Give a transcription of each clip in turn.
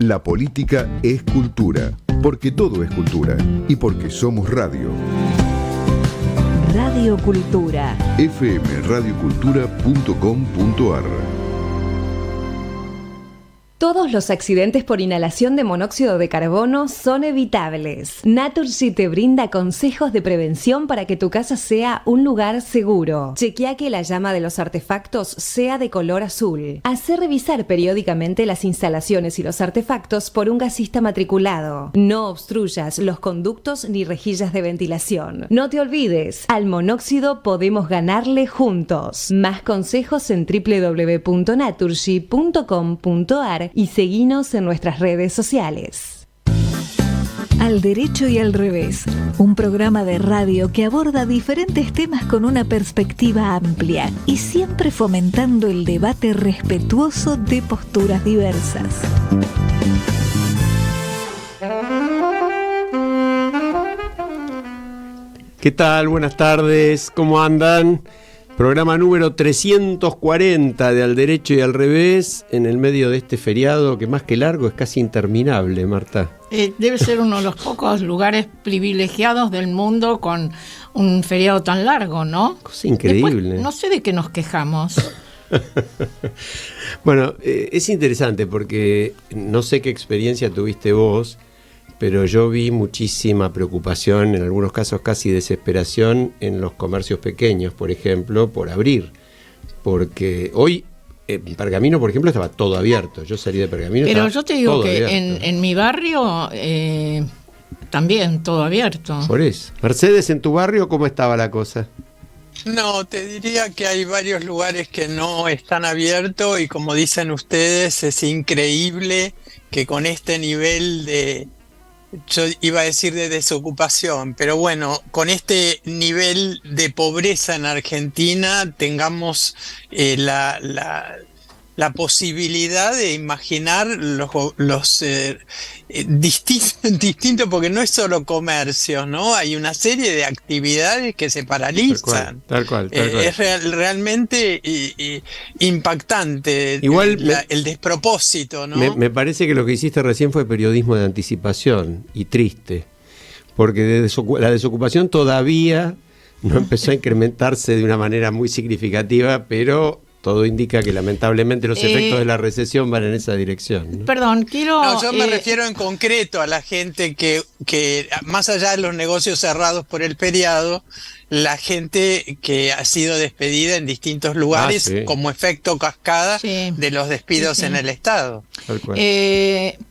La política es cultura, porque todo es cultura y porque somos radio. Radio Cultura. fmradiocultura.com.ar. Todos los accidentes por inhalación de monóxido de carbono son evitables. Naturgy te brinda consejos de prevención para que tu casa sea un lugar seguro. Chequea que la llama de los artefactos sea de color azul. Hacé revisar periódicamente las instalaciones y los artefactos por un gasista matriculado. No obstruyas los conductos ni rejillas de ventilación. No te olvides, al monóxido podemos ganarle juntos. Más consejos en www.naturgy.com.ar y seguinos en nuestras redes sociales. Al derecho y al revés, un programa de radio que aborda diferentes temas con una perspectiva amplia y siempre fomentando el debate respetuoso de posturas diversas. ¿Qué tal? Buenas tardes, ¿cómo andan? Programa número 340 de Al Derecho y al Revés, en el medio de este feriado que más que largo es casi interminable, Marta. Debe ser uno de los pocos lugares privilegiados del mundo con un feriado tan largo, ¿no? Cosa increíble. Después, no sé de qué nos quejamos. Bueno, es interesante porque no sé qué experiencia tuviste vos, pero yo vi muchísima preocupación, en algunos casos casi desesperación, en los comercios pequeños, por ejemplo, por abrir. Porque hoy, en Pergamino, por ejemplo, estaba todo abierto. Yo salí de Pergamino. Pero yo te digo que en mi barrio también todo abierto. Por eso. Mercedes, ¿en tu barrio cómo estaba la cosa? No, te diría que hay varios lugares que no están abiertos y como dicen ustedes, es increíble que con este nivel de... Yo iba a decir de desocupación, pero bueno, con este nivel de pobreza en Argentina tengamos la posibilidad de imaginar los distintos, porque no es solo comercio, ¿no? Hay una serie de actividades que se paralizan. Tal cual. Es realmente impactante. Igual el despropósito, ¿no? Me parece que lo que hiciste recién fue periodismo de anticipación y triste, porque la desocupación todavía no empezó a incrementarse de una manera muy significativa, pero todo indica que lamentablemente los efectos de la recesión van en esa dirección, ¿no? Perdón, yo me refiero en concreto a la gente que más allá de los negocios cerrados por el feriado, la gente que ha sido despedida en distintos lugares como efecto cascada de los despidos en el Estado.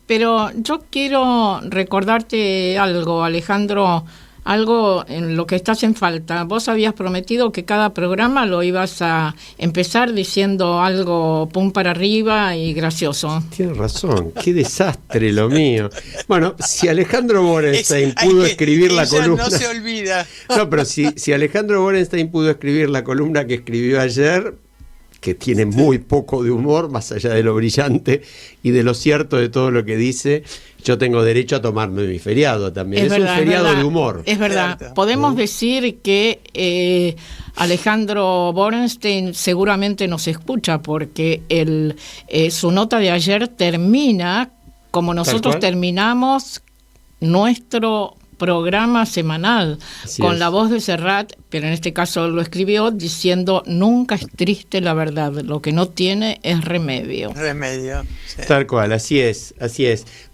Pero yo quiero recordarte algo, Alejandro, algo en lo que estás en falta. Vos habías prometido que cada programa lo ibas a empezar diciendo algo pum para arriba y gracioso. Tienes razón, qué desastre lo mío. Bueno, si Alejandro Borenstein pudo escribir la columna... no se olvida. No, pero si Alejandro Borenstein pudo escribir la columna que escribió ayer, que tiene muy poco de humor, más allá de lo brillante y de lo cierto de todo lo que dice, yo tengo derecho a tomarme mi feriado también. Es verdad, un feriado de humor. Es verdad. Cierto. Podemos decir que Alejandro Borenstein seguramente nos escucha porque su nota de ayer termina como nosotros terminamos nuestro programa semanal, con la voz de Serrat, pero en este caso lo escribió diciendo: nunca es triste la verdad, lo que no tiene es remedio. Sí. Tal cual, así es.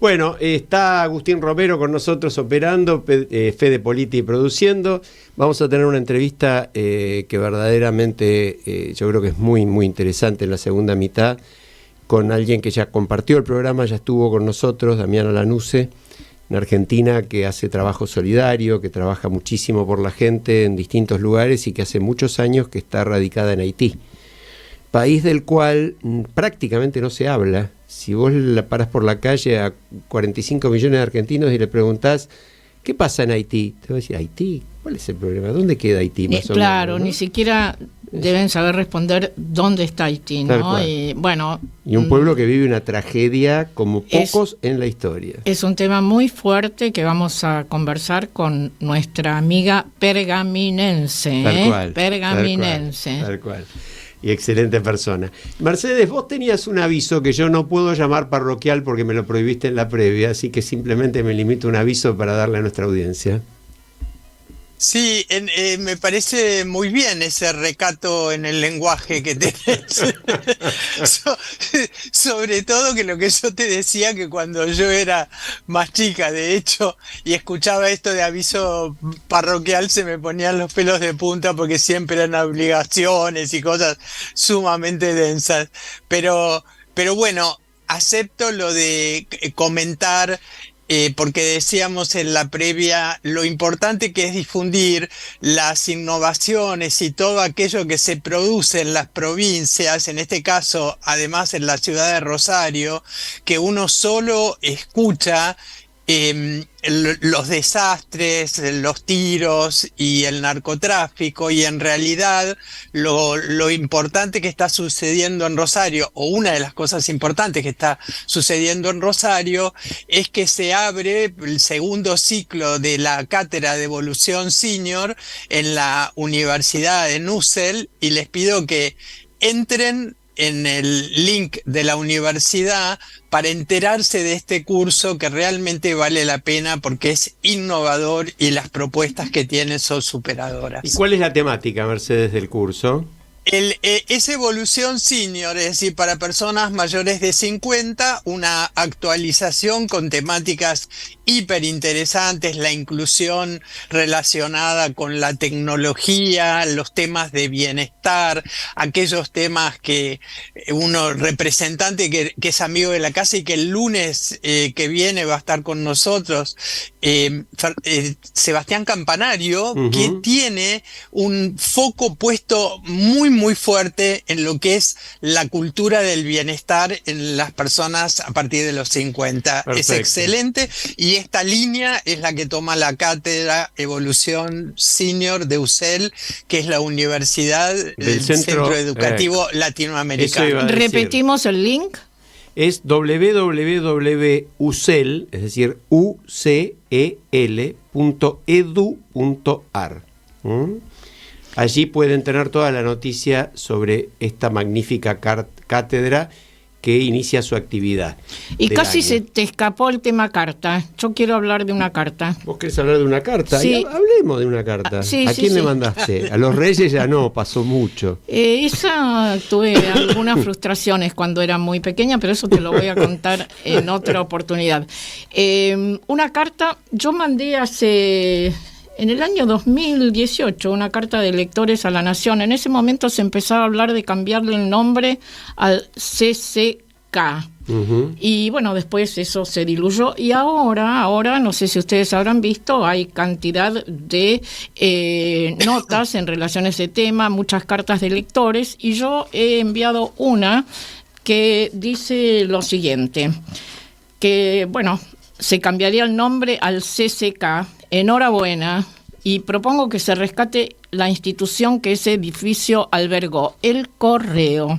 Bueno, está Agustín Romero con nosotros operando, Fede Politi produciendo. Vamos a tener una entrevista que verdaderamente yo creo que es muy, muy interesante en la segunda mitad, con alguien que ya compartió el programa, ya estuvo con nosotros, Damiana Lanuse, en Argentina, que hace trabajo solidario, que trabaja muchísimo por la gente en distintos lugares y que hace muchos años que está radicada en Haití, país del cual prácticamente no se habla. Si vos la parás por la calle a 45 millones de argentinos y le preguntás ¿qué pasa en Haití? Te va a decir, ¿Haití? ¿Cuál es el problema? ¿Dónde queda Haití? Claro, ¿no? Ni siquiera deben saber responder dónde está Haití, ¿no? Y un pueblo que vive una tragedia como pocos en la historia. Es un tema muy fuerte que vamos a conversar con nuestra amiga pergaminense. Tal cual. Pergaminense. Tal cual. y excelente persona. Mercedes, vos tenías un aviso que yo no puedo llamar parroquial porque me lo prohibiste en la previa, así que simplemente me limito a un aviso para darle a nuestra audiencia. Sí, me parece muy bien ese recato en el lenguaje que tenés. Sobre todo que lo que yo te decía, que cuando yo era más chica, de hecho, y escuchaba esto de aviso parroquial, se me ponían los pelos de punta porque siempre eran obligaciones y cosas sumamente densas. Pero bueno, acepto lo de comentar. Porque decíamos en la previa lo importante que es difundir las innovaciones y todo aquello que se produce en las provincias, en este caso además en la ciudad de Rosario, que uno solo escucha los desastres, los tiros y el narcotráfico, y en realidad lo importante que está sucediendo en Rosario, o una de las cosas importantes que está sucediendo en Rosario, es que se abre el segundo ciclo de la cátedra de evolución senior en la Universidad de NUSEL, y les pido que entren en el link de la universidad para enterarse de este curso, que realmente vale la pena porque es innovador y las propuestas que tiene son superadoras. ¿Y cuál es la temática, Mercedes, del curso? Es evolución senior, es decir, para personas mayores de 50, una actualización con temáticas hiper interesantes, la inclusión relacionada con la tecnología, los temas de bienestar, aquellos temas que uno representante que es amigo de la casa y que el lunes que viene va a estar con nosotros, Sebastián Campanario, que tiene un foco puesto muy fuerte en lo que es la cultura del bienestar en las personas a partir de los 50. Perfecto. Es excelente, y esta línea es la que toma la cátedra Evolución Senior de UCEL, que es la universidad del Centro Educativo Latinoamericano. ¿Repetimos el link? Es www.ucel, es decir, ucel.edu.ar. Allí pueden tener toda la noticia sobre esta magnífica cátedra que inicia su actividad. Y casi se te escapó el tema carta. Yo quiero hablar de una carta. ¿Vos querés hablar de una carta? Sí. Hablemos de una carta. Sí, ¿A quién le mandaste? A los Reyes ya no, pasó mucho. Esa tuve algunas frustraciones cuando era muy pequeña, pero eso te lo voy a contar en otra oportunidad. Una carta, yo mandé en el año 2018 una carta de lectores a La Nación. En ese momento se empezaba a hablar de cambiarle el nombre al CCK. Y bueno, después eso se diluyó, y ahora, no sé si ustedes habrán visto, hay cantidad de notas en relación a ese tema, muchas cartas de lectores, y yo he enviado una que dice lo siguiente, que bueno, se cambiaría el nombre al CCK. Enhorabuena, y propongo que se rescate la institución que ese edificio albergó, el Correo.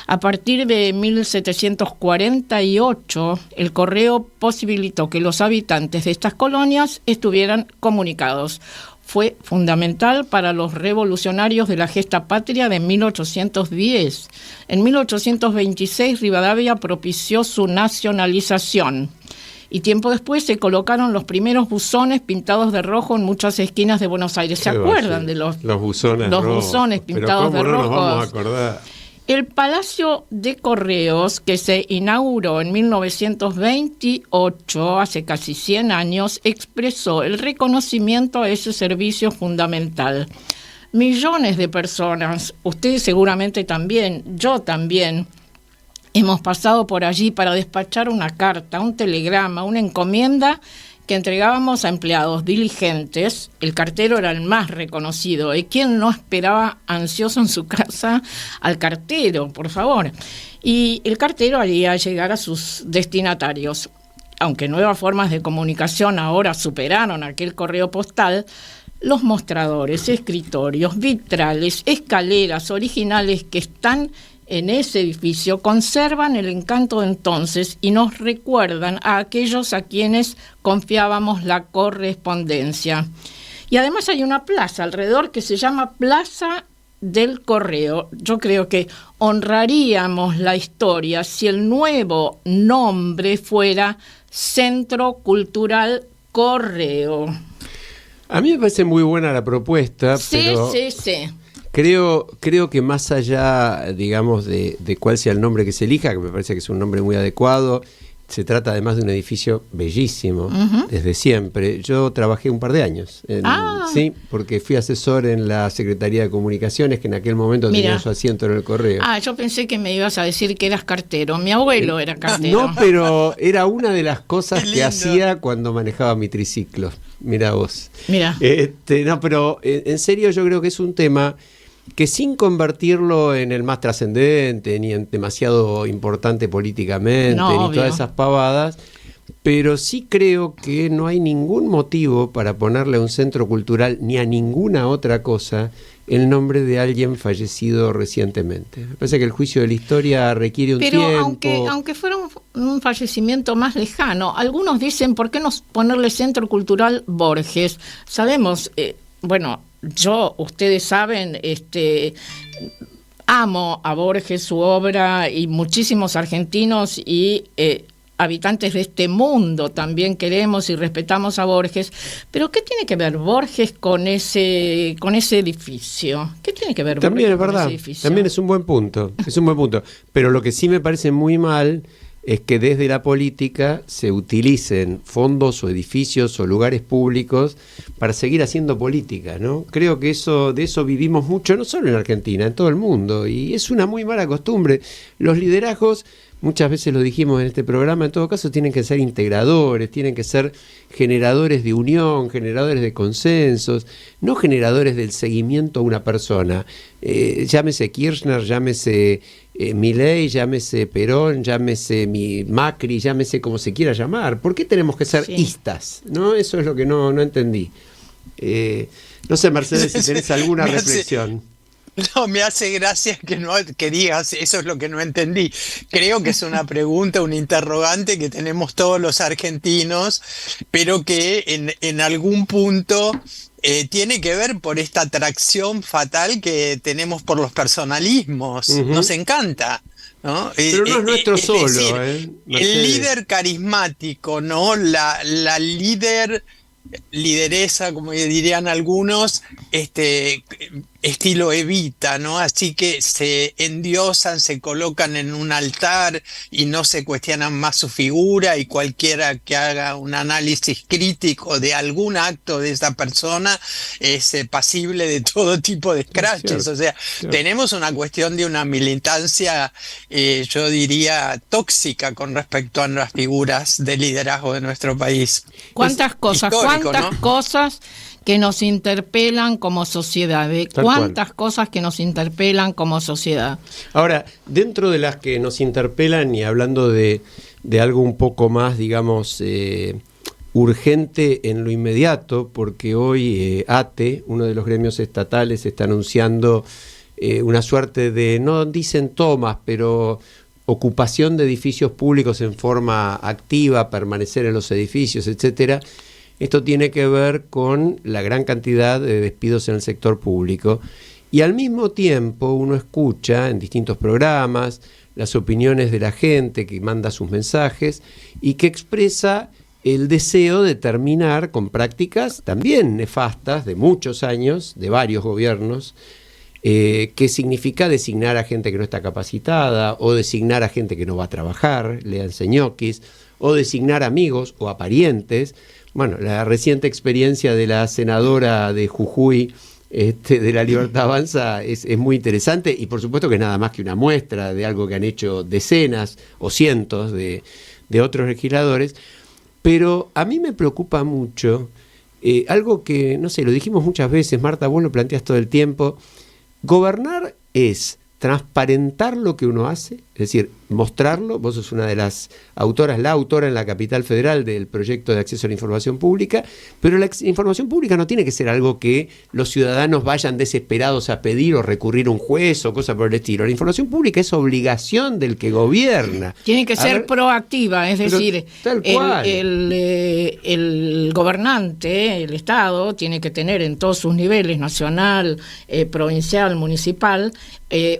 A partir de 1748, el Correo posibilitó que los habitantes de estas colonias estuvieran comunicados. Fue fundamental para los revolucionarios de la gesta patria de 1810. En 1826, Rivadavia propició su nacionalización. Y tiempo después se colocaron los primeros buzones pintados de rojo en muchas esquinas de Buenos Aires. ¿Se acuerdan de los buzones pintados de rojo? ¿Pero cómo no nos vamos a acordar? El Palacio de Correos, que se inauguró en 1928, hace casi 100 años, expresó el reconocimiento a ese servicio fundamental. Millones de personas, ustedes seguramente también, yo también, hemos pasado por allí para despachar una carta, un telegrama, una encomienda que entregábamos a empleados diligentes. El cartero era el más reconocido. ¿Y quién no esperaba ansioso en su casa al cartero, por favor? Y el cartero haría llegar a sus destinatarios. Aunque nuevas formas de comunicación ahora superaron aquel correo postal, los mostradores, escritorios, vitrales, escaleras originales que están en ese edificio conservan el encanto de entonces y nos recuerdan a aquellos a quienes confiábamos la correspondencia. Y además hay una plaza alrededor que se llama Plaza del Correo. Yo creo que honraríamos la historia si el nuevo nombre fuera Centro Cultural Correo. A mí me parece muy buena la propuesta, pero Sí. creo que más allá, digamos, de cuál sea el nombre que se elija, que me parece que es un nombre muy adecuado, se trata además de un edificio bellísimo, desde siempre. Yo trabajé un par de años, sí, porque fui asesor en la Secretaría de Comunicaciones, que en aquel momento tenía su asiento en el Correo. Yo pensé que me ibas a decir que eras cartero. Mi abuelo era cartero. No, pero era una de las cosas que hacía cuando manejaba mi triciclo. Mirá vos. Mira. No, pero en serio yo creo que es un tema que, sin convertirlo en el más trascendente, ni en demasiado importante políticamente, ni todas esas pavadas, pero sí creo que no hay ningún motivo para ponerle a un centro cultural ni a ninguna otra cosa el nombre de alguien fallecido recientemente. Me parece que el juicio de la historia requiere un tiempo. Pero aunque fuera un fallecimiento más lejano, algunos dicen, ¿por qué no ponerle Centro Cultural Borges? Sabemos, ustedes saben, amo a Borges, su obra, y muchísimos argentinos y habitantes de este mundo también queremos y respetamos a Borges, pero ¿qué tiene que ver Borges con ese edificio? ¿Qué tiene que ver También Borges es verdad, con ese edificio? también es un buen punto, pero lo que sí me parece muy mal es que desde la política se utilicen fondos o edificios o lugares públicos para seguir haciendo política, ¿no? Creo que de eso vivimos mucho, no solo en Argentina, en todo el mundo, y es una muy mala costumbre. Los liderazgos, muchas veces lo dijimos en este programa, en todo caso tienen que ser integradores, tienen que ser generadores de unión, generadores de consensos, no generadores del seguimiento a una persona. Llámese Kirchner, llámese Milei, llámese Perón, llámese Macri, llámese como se quiera llamar. ¿Por qué tenemos que ser istas? ¿No? Eso es lo que no entendí. No sé, Mercedes, si tenés alguna reflexión. No, me hace gracia que digas, eso es lo que no entendí. Creo que es una pregunta, un interrogante que tenemos todos los argentinos, pero que en algún punto tiene que ver por esta atracción fatal que tenemos por los personalismos. Nos encanta, ¿no? Pero no es nuestro solo, decir, el líder carismático, ¿no? La lideresa, como dirían algunos, estilo Evita, ¿no? Así que se endiosan, se colocan en un altar y no se cuestionan más su figura, y cualquiera que haga un análisis crítico de algún acto de esa persona es pasible de todo tipo de escraches. O sea, tenemos una cuestión de una militancia, yo diría, tóxica con respecto a las figuras de liderazgo de nuestro país. ¿Cuántas cosas que nos interpelan como sociedad? ¿Cuántas cosas que nos interpelan como sociedad? Ahora, dentro de las que nos interpelan, y hablando de algo un poco más, digamos, urgente en lo inmediato, porque hoy ATE, uno de los gremios estatales, está anunciando una suerte de, no dicen tomas, pero ocupación de edificios públicos en forma activa, permanecer en los edificios, etcétera. Esto tiene que ver con la gran cantidad de despidos en el sector público, y al mismo tiempo uno escucha en distintos programas las opiniones de la gente que manda sus mensajes y que expresa el deseo de terminar con prácticas también nefastas de muchos años, de varios gobiernos, que significa designar a gente que no está capacitada, o designar a gente que no va a trabajar, léanse ñoquis, o designar amigos o a parientes. Bueno, la reciente experiencia de la senadora de Jujuy, de La Libertad Avanza, es muy interesante, y por supuesto que es nada más que una muestra de algo que han hecho decenas o cientos de otros legisladores. Pero a mí me preocupa mucho algo que, no sé, lo dijimos muchas veces, Marta, vos lo planteas todo el tiempo. Gobernar es transparentar lo que uno hace, es decir, mostrarlo. Vos sos una de las autoras, la autora en la Capital Federal del proyecto de acceso a la información pública, pero la información pública no tiene que ser algo que los ciudadanos vayan desesperados a pedir o recurrir a un juez o cosas por el estilo. La información pública es obligación del que gobierna. Tiene que ser proactiva, es decir, el gobernante, el Estado, tiene que tener en todos sus niveles, nacional, provincial, municipal,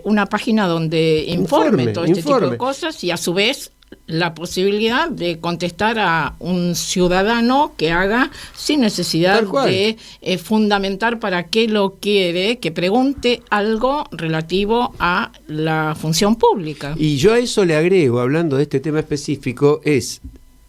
una página donde informe todo este tipo de cosas, y a su vez la posibilidad de contestar a un ciudadano que haga sin necesidad de fundamentar para qué lo quiere, que pregunte algo relativo a la función pública. Y yo a eso le agrego, hablando de este tema específico, es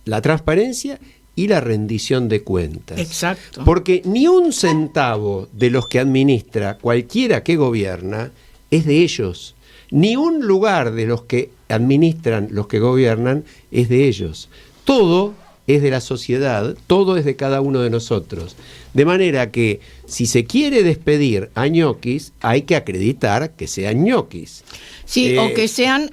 la transparencia y la rendición de cuentas. Exacto. Porque ni un centavo de los que administra cualquiera que gobierna es de ellos. Ni un lugar de los que administran los que gobiernan es de ellos. Todo es de la sociedad, todo es de cada uno de nosotros. De manera que si se quiere despedir a ñoquis, hay que acreditar que sean ñoquis. Sí, o que sean,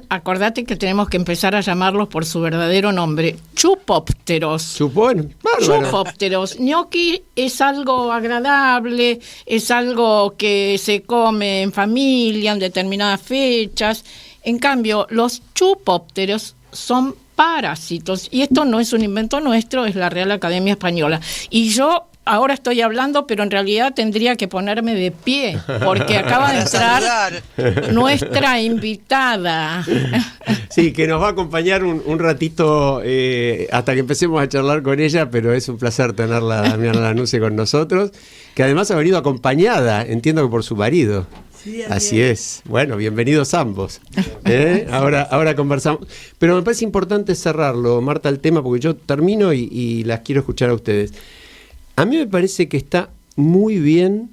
acordate que tenemos que empezar a llamarlos por su verdadero nombre, chupópteros. Chupópteros. Ñoqui es algo agradable, es algo que se come en familia en determinadas fechas. En cambio, los chupópteros son parásitos, y esto no es un invento nuestro, es la Real Academia Española. Y yo ahora estoy hablando, pero en realidad tendría que ponerme de pie, porque acaba de entrar nuestra invitada. Sí, que nos va a acompañar un ratito hasta que empecemos a charlar con ella, pero es un placer tenerla, Damiana Lanusse, con nosotros, que además ha venido acompañada, entiendo que por su marido. Sí, así es. Bueno, bienvenidos ambos. Ahora conversamos. Pero me parece importante cerrarlo, Marta, el tema, porque yo termino y las quiero escuchar a ustedes. A mí me parece que está muy bien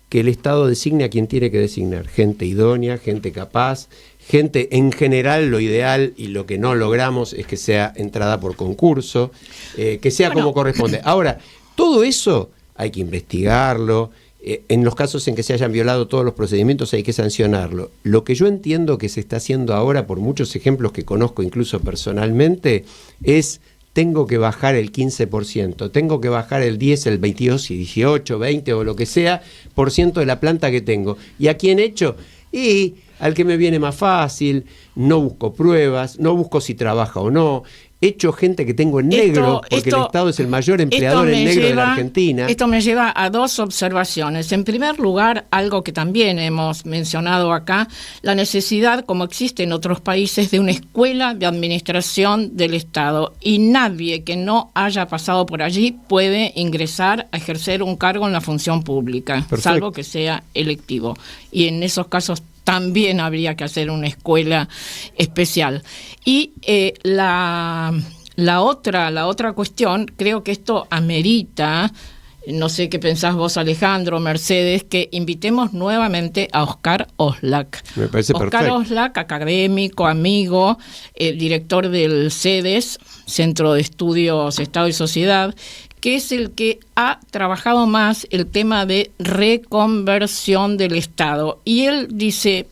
que el Estado designe a quien tiene que designar. Gente idónea, gente capaz, gente en general. Lo ideal y lo que no logramos es que sea entrada por concurso, que sea como corresponde. Ahora, todo eso hay que investigarlo. En los casos en que se hayan violado todos los procedimientos hay que sancionarlo. Lo que yo entiendo que se está haciendo ahora, por muchos ejemplos que conozco incluso personalmente, es: tengo que bajar el 15%, tengo que bajar el 10, el 22, 18, 20 o lo que sea por ciento de la planta que tengo. ¿Y a quién echo? Y al que me viene más fácil, no busco pruebas, no busco si trabaja o no. Echo gente que tengo en negro, porque el Estado es el mayor empleador en negro de la Argentina. Esto me lleva a dos observaciones. En primer lugar, algo que también hemos mencionado acá, la necesidad, como existe en otros países, de una escuela de administración del Estado. Y nadie que no haya pasado por allí puede ingresar a ejercer un cargo en la función pública, Perfecto. Salvo que sea electivo. Y en esos casos también habría que hacer una escuela especial. Y la otra cuestión, creo que esto amerita, no sé qué pensás vos, Alejandro, Mercedes, que invitemos nuevamente a Oscar Oslak. Me parece Oscar perfecto. Oslak, académico, amigo, director del CEDES, Centro de Estudios Estado y Sociedad, que es el que ha trabajado más el tema de reconversión del Estado. Y él dice,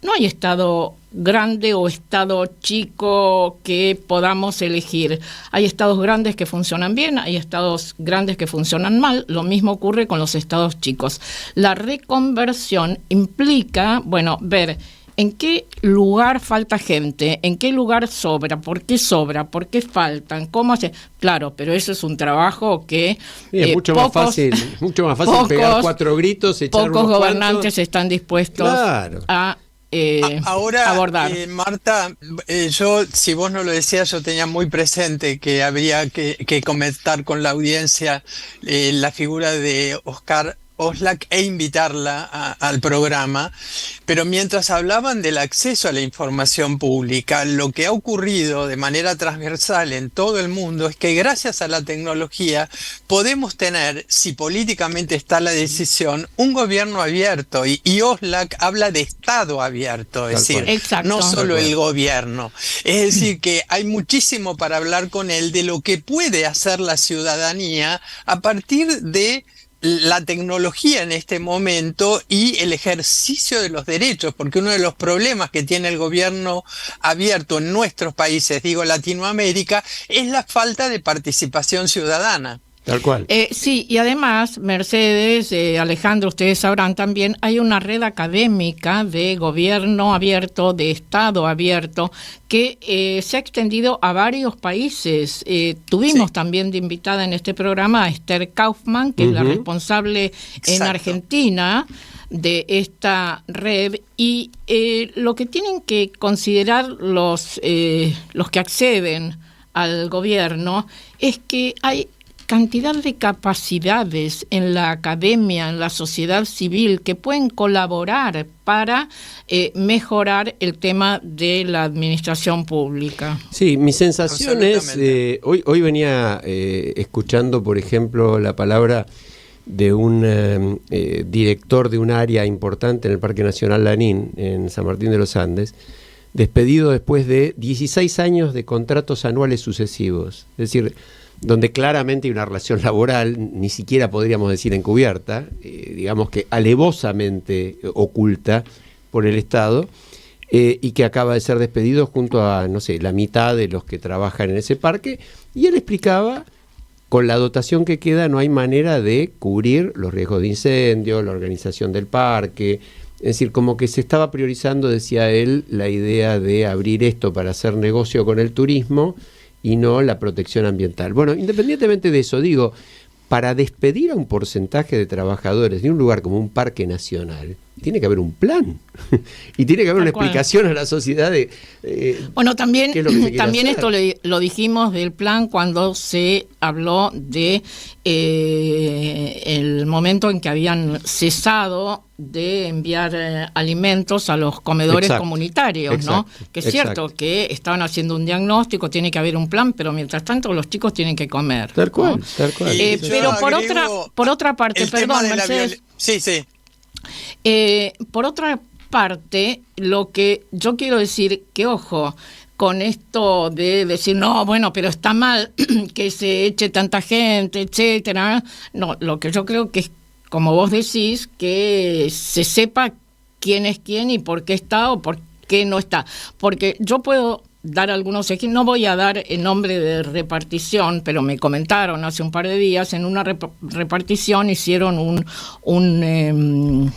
no hay Estado grande o Estado chico que podamos elegir. Hay estados grandes que funcionan bien, hay estados grandes que funcionan mal. Lo mismo ocurre con los estados chicos. La reconversión implica, ver en qué lugar falta gente, en qué lugar sobra, por qué faltan, cómo hace. Claro, pero eso es un trabajo que es mucho más fácil pegar 4 gritos, echar pocos unos gobernantes cuantos. Están dispuestos a ahora, abordar. Marta, yo, si vos no lo decías, yo tenía muy presente que habría que comentar con la audiencia la figura de Oscar Oslak e invitarla al programa, pero mientras hablaban del acceso a la información pública, lo que ha ocurrido de manera transversal en todo el mundo es que gracias a la tecnología podemos tener, si políticamente está la decisión, un gobierno abierto, y Oslak habla de Estado abierto, es decir, Exacto. no solo el gobierno. Es decir, que hay muchísimo para hablar con él de lo que puede hacer la ciudadanía a partir de la tecnología en este momento y el ejercicio de los derechos, porque uno de los problemas que tiene el gobierno abierto en nuestros países, digo Latinoamérica, es la falta de participación ciudadana. Tal cual. Sí, y además, Mercedes, Alejandro, ustedes sabrán también, hay una red académica de gobierno abierto, de Estado abierto, que se ha extendido a varios países. Tuvimos también de invitada en este programa a Esther Kaufman, que es la responsable en Argentina de esta red, y lo que tienen que considerar los que acceden al gobierno es que hay cantidad de capacidades en la academia, en la sociedad civil, que pueden colaborar para mejorar el tema de la administración pública. Sí, mi sensación es, hoy venía escuchando, por ejemplo, la palabra de un director de un área importante en el Parque Nacional Lanín, en San Martín de los Andes, despedido después de 16 años de contratos anuales sucesivos. Es decir, donde claramente hay una relación laboral, ni siquiera podríamos decir encubierta, digamos que alevosamente oculta por el Estado, y que acaba de ser despedido junto a, no sé, la mitad de los que trabajan en ese parque, y él explicaba, con la dotación que queda no hay manera de cubrir los riesgos de incendio, la organización del parque, es decir, como que se estaba priorizando, decía él, la idea de abrir esto para hacer negocio con el turismo, y no la protección ambiental. Bueno, independientemente de eso, digo, para despedir a un porcentaje de trabajadores de un lugar como un parque nacional, tiene que haber un plan y tiene que haber una explicación a la sociedad de bueno, también, qué es lo que se quiere también hacer. esto lo dijimos del plan cuando se habló de el momento en que habían cesado de enviar alimentos a los comedores comunitarios, ¿no? Que es cierto que estaban haciendo un diagnóstico, tiene que haber un plan, pero mientras tanto los chicos tienen que comer. Tal cual, ¿no? tal cual. Pero por otra parte, perdón, Mercedes. Sí, sí. Por otra parte, lo que yo quiero decir, que ojo, con esto de decir, no, bueno, pero está mal que se eche tanta gente, etcétera. No, lo que yo creo que es, como vos decís, que se sepa quién es quién y por qué está o por qué no está. Porque yo puedo dar algunos ejemplos, no voy a dar el nombre de repartición, pero me comentaron hace un par de días, en una repartición hicieron un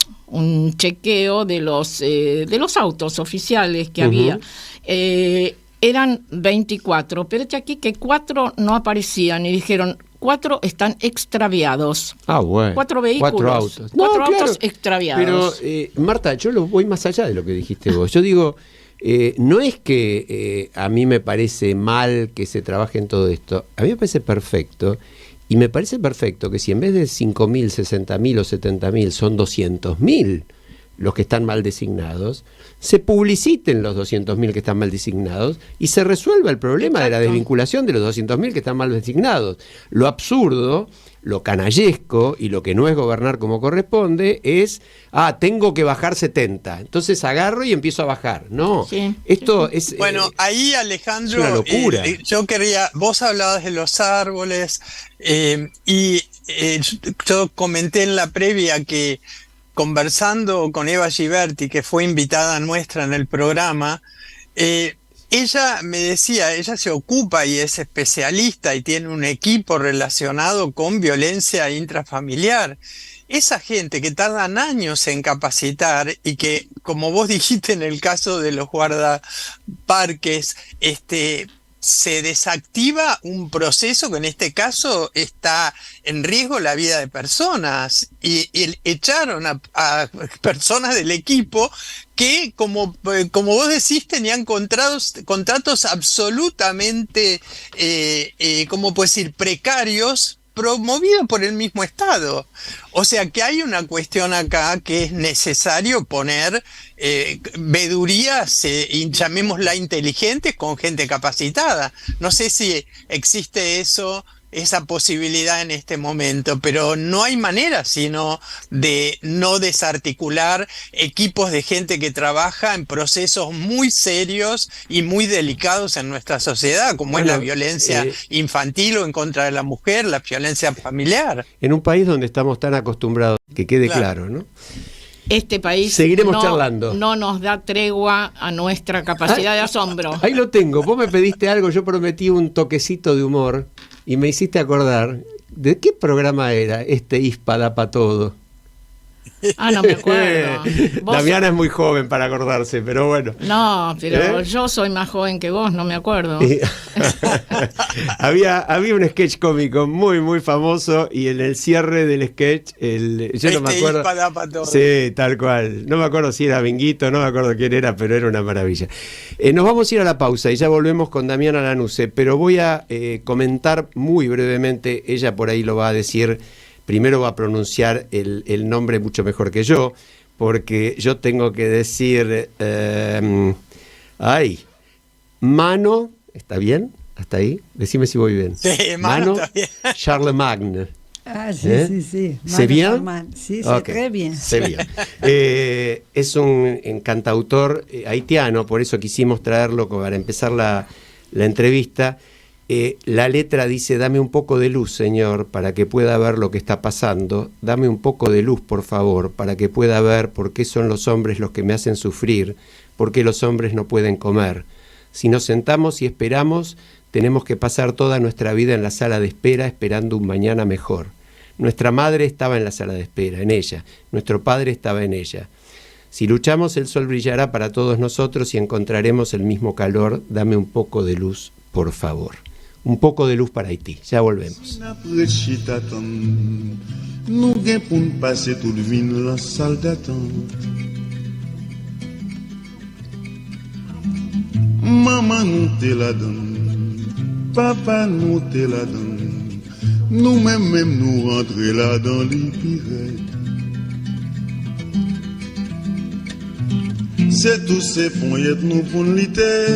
chequeo de los autos oficiales que había. Eran 24, pero aquí que 4 no aparecían y dijeron, 4 están extraviados. Bueno. 4 vehículos. 4 autos. Cuatro autos extraviados. Pero, Marta, yo lo voy más allá de lo que dijiste vos. Yo digo, no es que a mí me parece mal que se trabaje en todo esto. A mí me parece perfecto. Y me parece perfecto que si en vez de 5.000, 60.000 o 70.000 son 200.000 los que están mal designados, se publiciten los 200.000 que están mal designados y se resuelva el problema de la desvinculación de los 200.000 que están mal designados. Lo absurdo, lo canallesco y lo que no es gobernar como corresponde es, tengo que bajar 70, entonces agarro y empiezo a bajar. No, esto es... Bueno, ahí Alejandro, es una locura. Yo quería, vos hablabas de los árboles yo comenté en la previa que conversando con Eva Giberti, que fue invitada nuestra en el programa, ella me decía, ella se ocupa y es especialista y tiene un equipo relacionado con violencia intrafamiliar. Esa gente que tardan años en capacitar y que, como vos dijiste en el caso de los guardaparques, se desactiva un proceso que en este caso está en riesgo la vida de personas y echaron a personas del equipo que, como vos decís, tenían contratos absolutamente, ¿cómo puedo decir?, precarios, promovido por el mismo Estado. O sea que hay una cuestión acá que es necesario poner vedurías, llamémosla inteligentes, con gente capacitada. No sé si existe eso esa posibilidad en este momento, pero no hay manera sino de no desarticular equipos de gente que trabaja en procesos muy serios y muy delicados en nuestra sociedad, como es la violencia infantil o en contra de la mujer, la violencia familiar. En un país donde estamos tan acostumbrados, que quede claro, ¿no? Este país seguiremos charlando. No nos da tregua a nuestra capacidad de asombro. Ahí lo tengo. Vos me pediste algo, yo prometí un toquecito de humor y me hiciste acordar. ¿De qué programa era este ISPA da pa' todo? No me acuerdo. Damiana es muy joven para acordarse, pero bueno. No, pero yo soy más joven que vos, no me acuerdo. había un sketch cómico muy, muy famoso y en el cierre del sketch, yo no me acuerdo. Sí, tal cual. No me acuerdo si era Binguito, no me acuerdo quién era, pero era una maravilla. Nos vamos a ir a la pausa y ya volvemos con Damiana Lanuse, pero voy a comentar muy brevemente, ella por ahí lo va a decir. Primero va a pronunciar el nombre mucho mejor que yo, porque yo tengo que decir, Mano, ¿está bien? ¿Hasta ahí? Decime si voy bien. Sí, Mano está bien. Charlemagne. Sí. ¿C'est bien? Sí, okay. Très bien. C'est bien. Es un cantautor haitiano, por eso quisimos traerlo para empezar la entrevista. La letra dice: dame un poco de luz, Señor, para que pueda ver lo que está pasando. Dame un poco de luz, por favor, para que pueda ver por qué son los hombres los que me hacen sufrir, por qué los hombres no pueden comer. Si nos sentamos y esperamos, tenemos que pasar toda nuestra vida en la sala de espera esperando un mañana mejor. Nuestra madre estaba en la sala de espera, en ella. Nuestro padre estaba en ella. Si luchamos, el sol brillará para todos nosotros y encontraremos el mismo calor. Dame un poco de luz, por favor. Un poco de luz para Haití. Ya volvemos. Maman nous te la donne, papa nous te la donne, nous-mêmes nous rentrer là dans l'épirette. C'est tous ces poignettes nous pour lutter,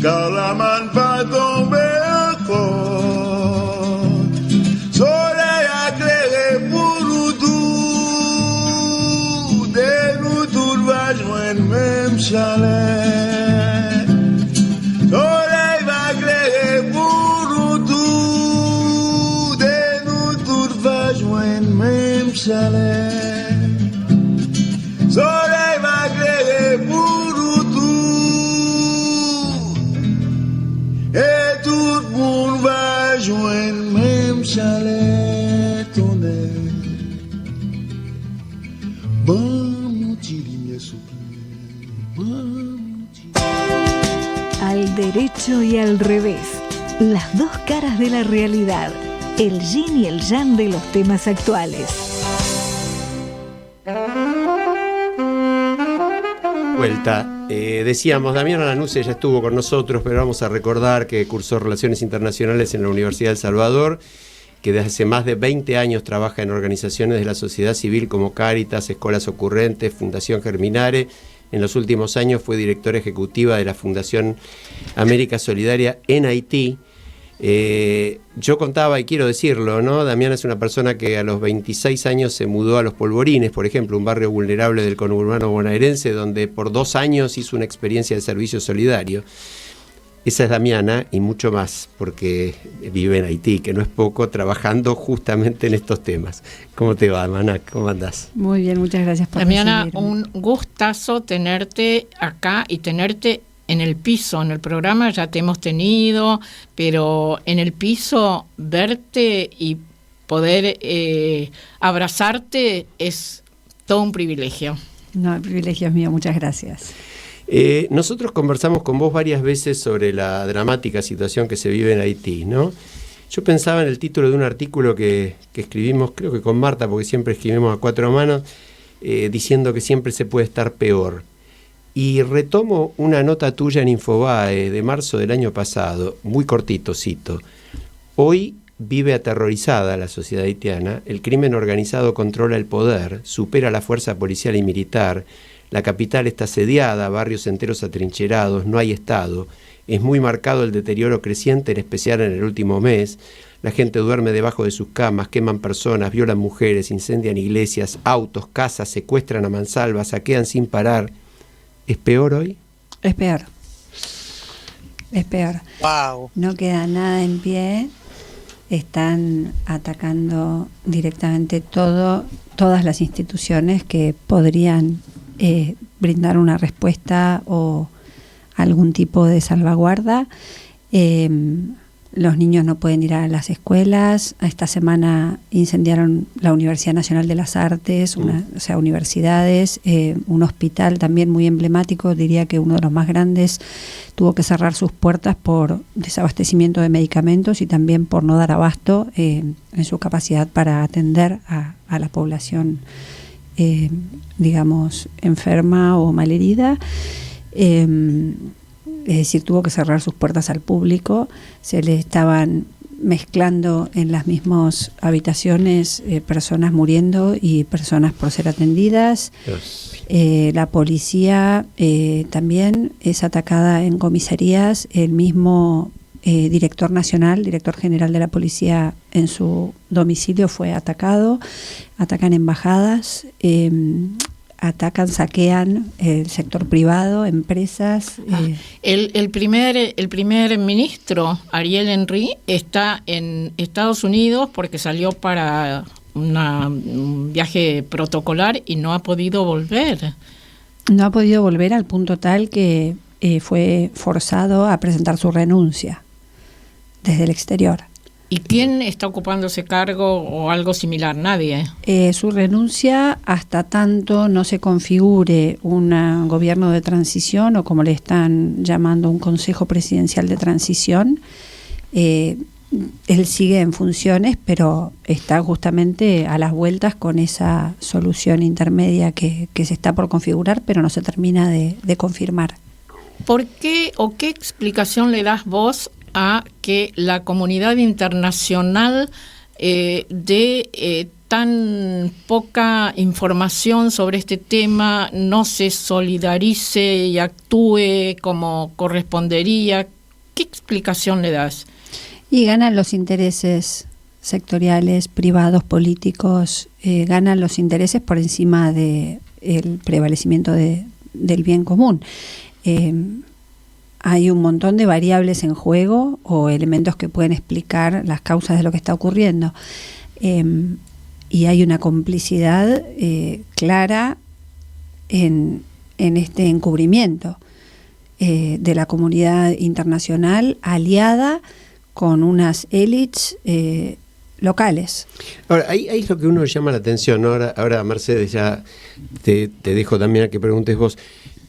car la manne va tomber encore. Soleil éclairé pour nous tous, dès nous tous va joindre même chalet. Soleil va éclairer pour nous tous, dès nous tous va joindre même chalet. Soleil va éclairer pour nous tous, et tout le monde va joindre même chalet. Tonnerre, bon mon petit lumière souple, bon. Al derecho y al revés, las dos caras de la realidad, el yin y el yang de los temas actuales. Vuelta. Decíamos, Damiana Lanuse ya estuvo con nosotros, pero vamos a recordar que cursó Relaciones Internacionales en la Universidad de El Salvador, que desde hace más de 20 años trabaja en organizaciones de la sociedad civil como Cáritas, Escuelas Ocurrentes, Fundación Germinare. En los últimos años fue directora ejecutiva de la Fundación América Solidaria en Haití. Yo contaba, y quiero decirlo, ¿no? Damiana es una persona que a los 26 años se mudó a Los Polvorines, por ejemplo, un barrio vulnerable del conurbano bonaerense, donde por 2 años hizo una experiencia de servicio solidario. Esa es Damiana y mucho más, porque vive en Haití, que no es poco, trabajando justamente en estos temas. ¿Cómo te va, Mana? ¿Cómo andás? Muy bien, muchas gracias por Damiana, recibirme. un gustazo tenerte acá y tenerte en el piso. En el programa ya te hemos tenido, pero en el piso verte y poder abrazarte es todo un privilegio. No, el privilegio es mío, muchas gracias. Nosotros conversamos con vos varias veces sobre la dramática situación que se vive en Haití, ¿no? Yo pensaba en el título de un artículo que escribimos, creo que con Marta, porque siempre escribimos a 4 manos, diciendo que siempre se puede estar peor. Y retomo una nota tuya en Infobae de marzo del año pasado, muy cortito, cito. Hoy vive aterrorizada la sociedad haitiana, el crimen organizado controla el poder, supera la fuerza policial y militar, la capital está asediada, barrios enteros atrincherados, no hay Estado, es muy marcado el deterioro creciente, en especial en el último mes. La gente duerme debajo de sus camas, queman personas, violan mujeres, incendian iglesias, autos, casas, secuestran a mansalva, saquean sin parar. ¿Es peor hoy? Es peor. Es peor. Wow. No queda nada en pie. Están atacando directamente todas las instituciones que podrían brindar una respuesta o algún tipo de salvaguarda. Los niños no pueden ir a las escuelas. Esta semana incendiaron la Universidad Nacional de las Artes, o sea, universidades, un hospital también muy emblemático, diría que uno de los más grandes, tuvo que cerrar sus puertas por desabastecimiento de medicamentos y también por no dar abasto en su capacidad para atender a la población, digamos, enferma o malherida. Es decir, tuvo que cerrar sus puertas al público, se le estaban mezclando en las mismas habitaciones personas muriendo y personas por ser atendidas. La policía también es atacada en comisarías, el mismo director general de la policía en su domicilio fue atacado, atacan embajadas, saquean el sector privado, empresas. El primer ministro, Ariel Henry, está en Estados Unidos porque salió para un viaje protocolar y no ha podido volver. No ha podido volver al punto tal que fue forzado a presentar su renuncia desde el exterior. ¿Y quién está ocupando ese cargo o algo similar? Nadie. Su renuncia hasta tanto no se configure un gobierno de transición o como le están llamando un consejo presidencial de transición. Él sigue en funciones, pero está justamente a las vueltas con esa solución intermedia que se está por configurar, pero no se termina de confirmar. ¿Por qué o qué explicación le das vos a que la comunidad internacional dé tan poca información sobre este tema, no se solidarice y actúe como correspondería? ¿Qué explicación le das? Y ganan los intereses sectoriales, privados, políticos, ganan los intereses por encima del prevalecimiento del bien común. Hay un montón de variables en juego o elementos que pueden explicar las causas de lo que está ocurriendo. Y hay una complicidad clara en este encubrimiento de la comunidad internacional aliada con unas élites locales. Ahora, ahí es lo que uno llama la atención, ¿no? Ahora Mercedes, ya te dejo también a que preguntes vos.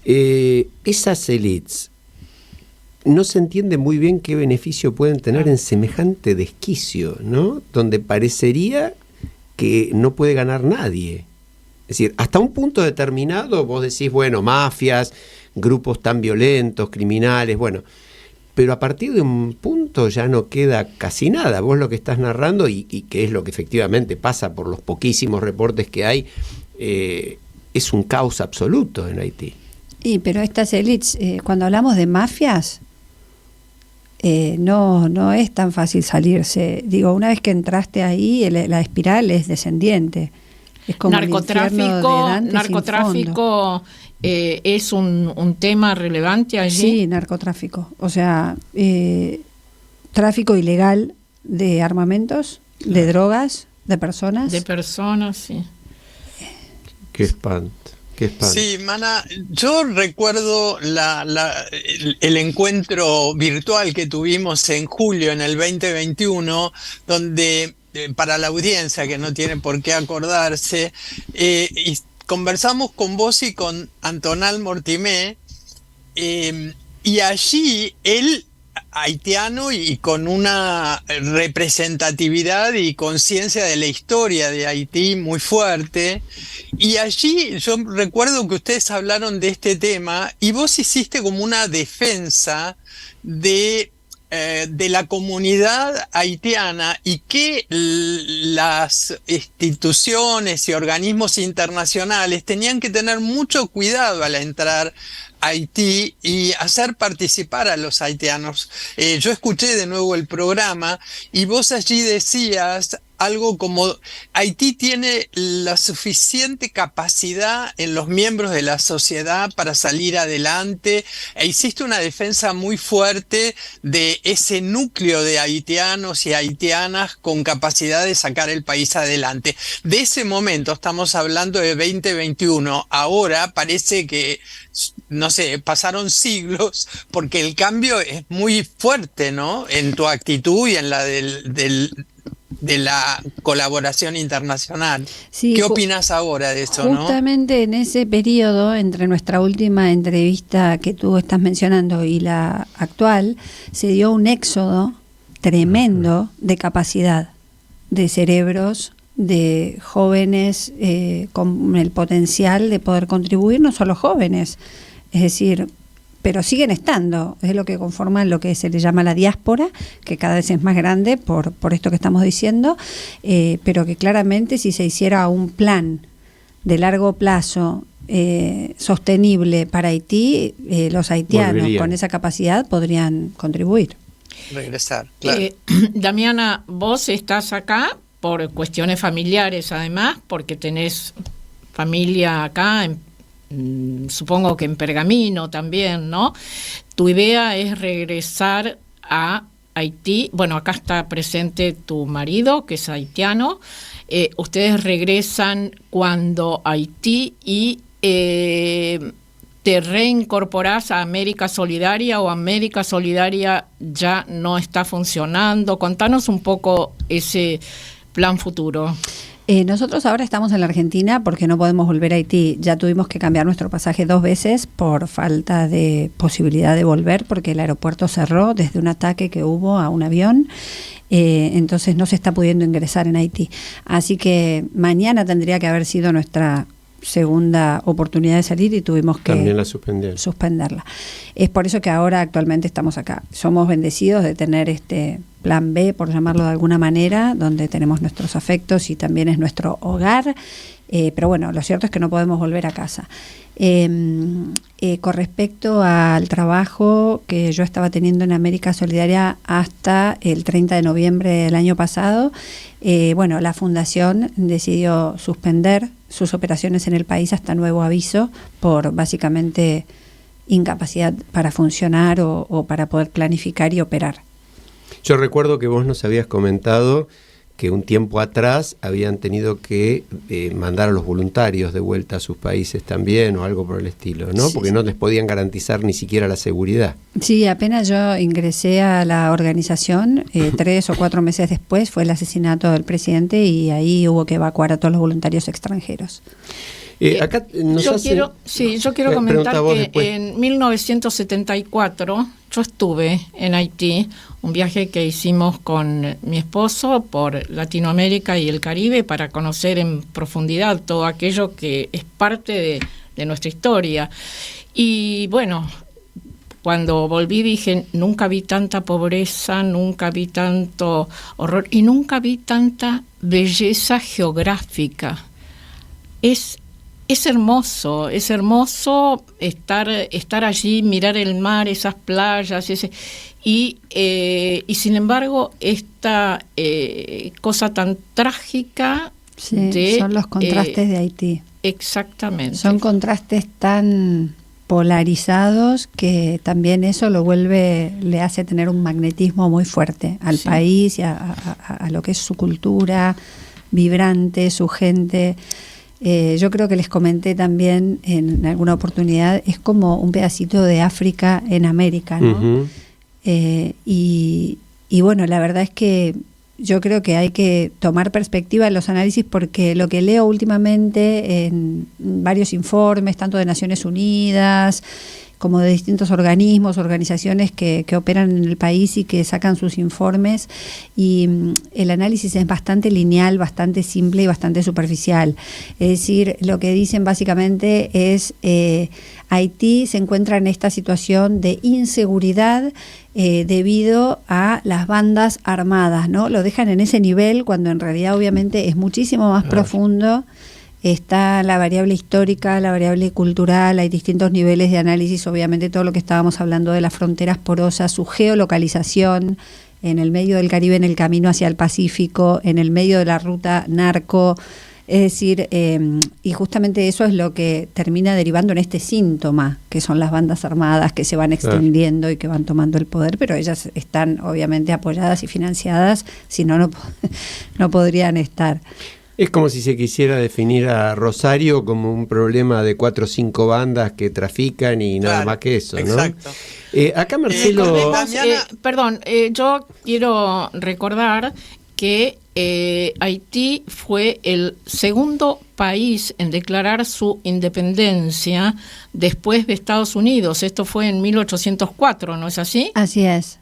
Esas élites, no se entiende muy bien qué beneficio pueden tener en semejante desquicio, ¿no? Donde parecería que no puede ganar nadie. Es decir, hasta un punto determinado vos decís, bueno, mafias, grupos tan violentos, criminales, bueno, pero a partir de un punto ya no queda casi nada. Vos lo que estás narrando, y que es lo que efectivamente pasa por los poquísimos reportes que hay, es un caos absoluto en Haití. Pero estas élites, cuando hablamos de mafias, no es tan fácil salirse. Digo, una vez que entraste ahí, la espiral es descendiente. Es como narcotráfico es un tema relevante allí. Sí, narcotráfico. O sea, tráfico ilegal de armamentos, de drogas, de personas. De personas, sí. Qué espanto. Sí, Mana, yo recuerdo el encuentro virtual que tuvimos en julio en el 2021, donde para la audiencia que no tiene por qué acordarse, y conversamos con vos y con Antonal Mortimé, y allí él, haitiano y con una representatividad y conciencia de la historia de Haití muy fuerte, y allí yo recuerdo que ustedes hablaron de este tema y vos hiciste como una defensa de de la comunidad haitiana y que las instituciones y organismos internacionales tenían que tener mucho cuidado al entrar a Haití y hacer participar a los haitianos. Yo escuché de nuevo el programa y vos allí decías algo como Haití tiene la suficiente capacidad en los miembros de la sociedad para salir adelante, e hiciste una defensa muy fuerte de ese núcleo de haitianos y haitianas con capacidad de sacar el país adelante. De ese momento, estamos hablando de 2021, ahora parece que, no sé, pasaron siglos, porque el cambio es muy fuerte, ¿no? En tu actitud y en la de la colaboración internacional. Sí, ¿qué opinas ahora de eso? Justamente en ese periodo, entre nuestra última entrevista que tú estás mencionando y la actual, se dio un éxodo tremendo de capacidad, de cerebros, de jóvenes con el potencial de poder contribuir, no solo jóvenes, es decir, pero siguen estando, es lo que conforma lo que se le llama la diáspora, que cada vez es más grande por esto que estamos diciendo, pero que claramente si se hiciera un plan de largo plazo sostenible para Haití, los haitianos con esa capacidad podrían contribuir. Regresar, claro. Damiana, vos estás acá por cuestiones familiares además, porque tenés familia acá supongo que en Pergamino también, ¿no? Tu idea es regresar a Haití. Bueno, acá está presente tu marido, que es haitiano. Ustedes regresan cuando Haití y te reincorporás a América Solidaria, o América Solidaria ya no está funcionando. Contanos un poco ese plan futuro. Nosotros ahora estamos en la Argentina porque no podemos volver a Haití. Ya tuvimos que cambiar nuestro pasaje 2 veces por falta de posibilidad de volver, porque el aeropuerto cerró desde un ataque que hubo a un avión. Entonces no se está pudiendo ingresar en Haití. Así que mañana tendría que haber sido nuestra segunda oportunidad de salir y tuvimos que también la suspenderla. Es por eso que ahora actualmente estamos acá. Somos bendecidos de tener este plan B, por llamarlo de alguna manera, donde tenemos nuestros afectos y también es nuestro hogar, pero bueno, lo cierto es que no podemos volver a casa. Con respecto al trabajo que yo estaba teniendo en América Solidaria hasta el 30 de noviembre del año pasado, bueno, la Fundación decidió suspender sus operaciones en el país hasta nuevo aviso por básicamente incapacidad para funcionar o para poder planificar y operar. Yo recuerdo que vos nos habías comentado que un tiempo atrás habían tenido que mandar a los voluntarios de vuelta a sus países también o algo por el estilo, ¿no? Sí, porque no les podían garantizar ni siquiera la seguridad. Sí, apenas yo ingresé a la organización, 3 o 4 meses después fue el asesinato del presidente y ahí hubo que evacuar a todos los voluntarios extranjeros. Acá yo quiero comentar que después. En 1974 yo estuve en Haití, un viaje que hicimos con mi esposo por Latinoamérica y el Caribe para conocer en profundidad todo aquello que es parte de nuestra historia. Y bueno, cuando volví dije, nunca vi tanta pobreza, nunca vi tanto horror y nunca vi tanta belleza geográfica. Es hermoso estar allí, mirar el mar, esas playas, y sin embargo esta cosa tan trágica son los contrastes de Haití. Exactamente. Son contrastes tan polarizados que también eso le hace tener un magnetismo muy fuerte al país y a lo que es su cultura vibrante, su gente. Yo creo que les comenté también en alguna oportunidad, es como un pedacito de África en América, ¿no? Uh-huh. Y bueno, la verdad es que yo creo que hay que tomar perspectiva en los análisis, porque lo que leo últimamente en varios informes, tanto de Naciones Unidas como de distintos organismos, organizaciones que operan en el país y que sacan sus informes, y el análisis es bastante lineal, bastante simple y bastante superficial. Es decir, lo que dicen básicamente es Haití se encuentra en esta situación de inseguridad debido a las bandas armadas, ¿no? Lo dejan en ese nivel cuando en realidad obviamente es muchísimo más profundo. Está la variable histórica, la variable cultural, hay distintos niveles de análisis, obviamente todo lo que estábamos hablando de las fronteras porosas, su geolocalización en el medio del Caribe, en el camino hacia el Pacífico, en el medio de la ruta narco, es decir, y justamente eso es lo que termina derivando en este síntoma, que son las bandas armadas que se van extendiendo y que van tomando el poder, pero ellas están obviamente apoyadas y financiadas, si no, no podrían estar. Es como si se quisiera definir a Rosario como un problema de 4 o 5 bandas que trafican y nada más que eso, ¿no? Exacto. Acá Marcelo... yo quiero recordar que Haití fue el segundo país en declarar su independencia después de Estados Unidos. Esto fue en 1804, ¿no es así? Así es,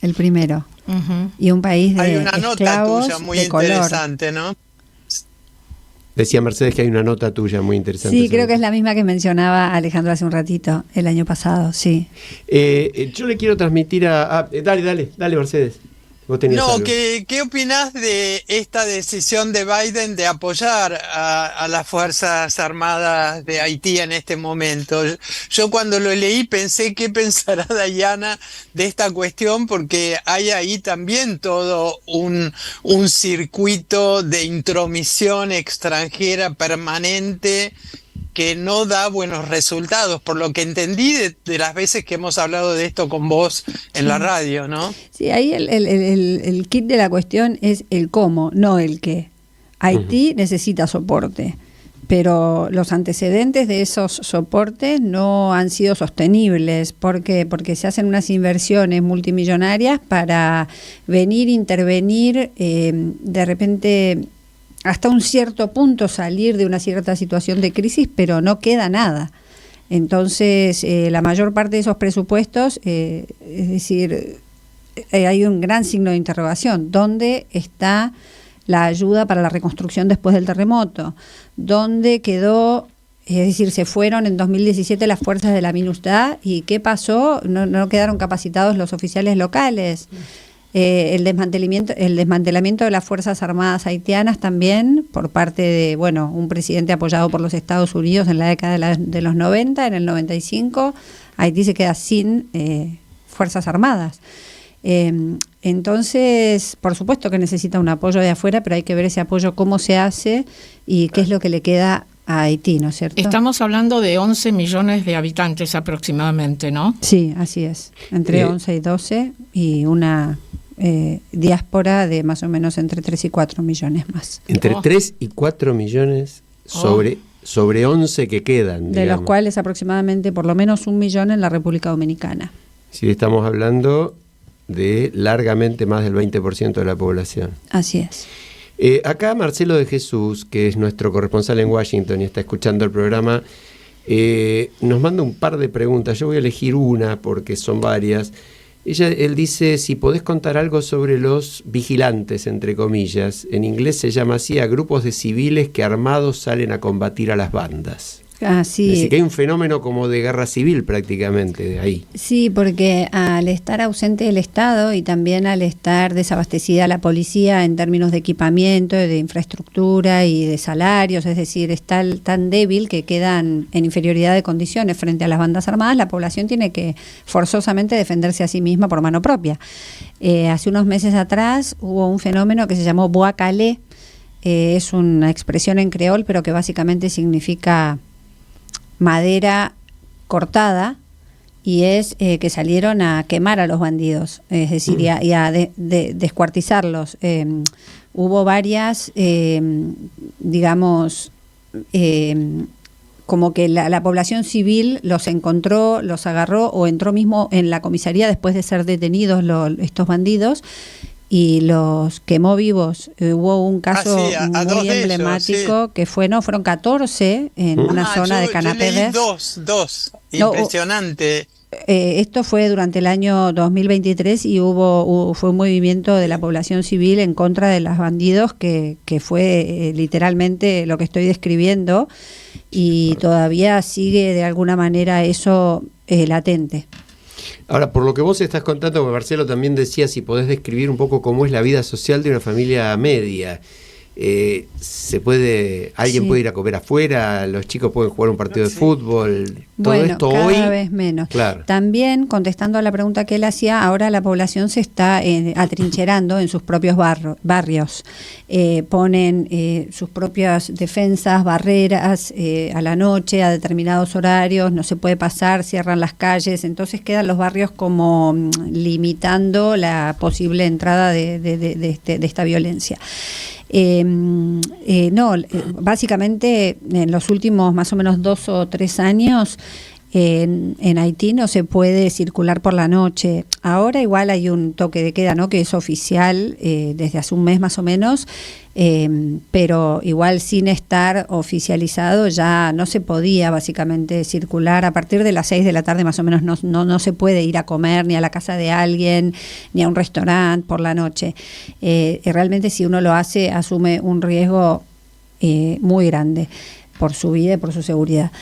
el primero. Y un país de hay una esclavos nota tuya muy de interesante, color. ¿No? Decía Mercedes que hay una nota tuya muy interesante. Sí, creo que es la misma que mencionaba Alejandro hace un ratito, el año pasado, sí. Yo le quiero transmitir Dale, Mercedes. Vos tenías algo. ¿Qué opinás de esta decisión de Biden de apoyar a las Fuerzas Armadas de Haití en este momento? Yo cuando lo leí pensé, ¿qué pensará Dayana de esta cuestión? Porque hay ahí también todo un circuito de intromisión extranjera permanente que no da buenos resultados, por lo que entendí de las veces que hemos hablado de esto con vos en la radio, ¿no? Sí, ahí el kit de la cuestión es el cómo, no el qué. Haití necesita soporte, pero los antecedentes de esos soportes no han sido sostenibles. ¿Por qué? Porque se hacen unas inversiones multimillonarias para intervenir, de repente... hasta un cierto punto salir de una cierta situación de crisis, pero no queda nada. Entonces, la mayor parte de esos presupuestos, es decir, hay un gran signo de interrogación. ¿Dónde está la ayuda para la reconstrucción después del terremoto? ¿Dónde quedó? Es decir, se fueron en 2017 las fuerzas de la MINUSTAH, ¿y qué pasó? No quedaron capacitados los oficiales locales. El desmantelamiento de las Fuerzas Armadas haitianas también por parte de un presidente apoyado por los Estados Unidos en la década de los 90, en el 95 Haití se queda sin Fuerzas Armadas. Entonces, por supuesto que necesita un apoyo de afuera, pero hay que ver ese apoyo cómo se hace y qué es lo que le queda a Haití, ¿no es cierto? Estamos hablando de 11 millones de habitantes aproximadamente, ¿no? Sí, así es, entre 11 y 12 y una... diáspora de más o menos entre 3 y 4 millones más. Entre 3 y 4 millones sobre 11 que quedan. De los cuales aproximadamente por lo menos 1 millón en la República Dominicana. Sí, estamos hablando de largamente más del 20% de la población. Así es. Acá Marcelo de Jesús, que es nuestro corresponsal en Washington y está escuchando el programa, nos manda un par de preguntas. Yo voy a elegir una porque son varias. Él dice, si podés contar algo sobre los vigilantes, entre comillas, en inglés se llama así, a grupos de civiles que armados salen a combatir a las bandas. Sí. Así que hay un fenómeno como de guerra civil prácticamente de ahí. Sí, porque al estar ausente el Estado y también al estar desabastecida la policía en términos de equipamiento, de infraestructura y de salarios, es decir, está tan débil que quedan en inferioridad de condiciones frente a las bandas armadas, la población tiene que forzosamente defenderse a sí misma por mano propia. Hace unos meses atrás hubo un fenómeno que se llamó bois calé, es una expresión en creol, pero que básicamente significa madera cortada, y es que salieron a quemar a los bandidos, es decir, y a descuartizarlos. Hubo varias, como que la población civil los encontró, los agarró o entró mismo en la comisaría después de ser detenidos estos bandidos, y los quemó vivos. Hubo un caso muy emblemático que fueron 14 en una zona de Canapé. Yo leí dos. Impresionante. Esto fue durante el año 2023 y fue un movimiento de la población civil en contra de los bandidos que fue literalmente lo que estoy describiendo, y todavía sigue de alguna manera eso latente. Ahora, por lo que vos estás contando, Marcelo también decía si podés describir un poco cómo es la vida social de una familia media. ¿Alguien puede ir a comer afuera? ¿Los chicos pueden jugar un partido de fútbol? Todo esto cada hoy, vez menos. Claro. También, contestando a la pregunta que él hacía, ahora la población se está atrincherando en sus propios barrios. Ponen sus propias defensas, barreras a la noche, a determinados horarios, no se puede pasar, cierran las calles, entonces quedan los barrios como limitando la posible entrada de esta violencia. Básicamente en los últimos más o menos 2 o 3 años en Haití no se puede circular por la noche. Ahora igual hay un toque de queda, ¿no?, que es oficial desde hace un mes más o menos, pero igual sin estar oficializado ya no se podía básicamente circular. A partir de las 6 de la tarde más o menos no se puede ir a comer ni a la casa de alguien ni a un restaurante por la noche. Realmente si uno lo hace asume un riesgo muy grande por su vida y por su seguridad.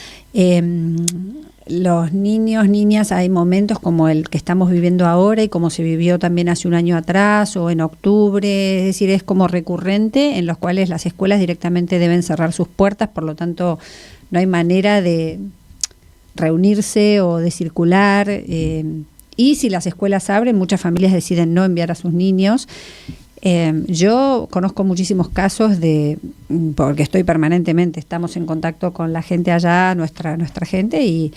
Los niños, niñas, hay momentos como el que estamos viviendo ahora y como se vivió también hace un año atrás o en octubre, es decir, es como recurrente, en los cuales las escuelas directamente deben cerrar sus puertas, por lo tanto no hay manera de reunirse o de circular, y si las escuelas abren, muchas familias deciden no enviar a sus niños. Yo conozco muchísimos casos porque estoy permanentemente, estamos en contacto con la gente allá, nuestra gente, y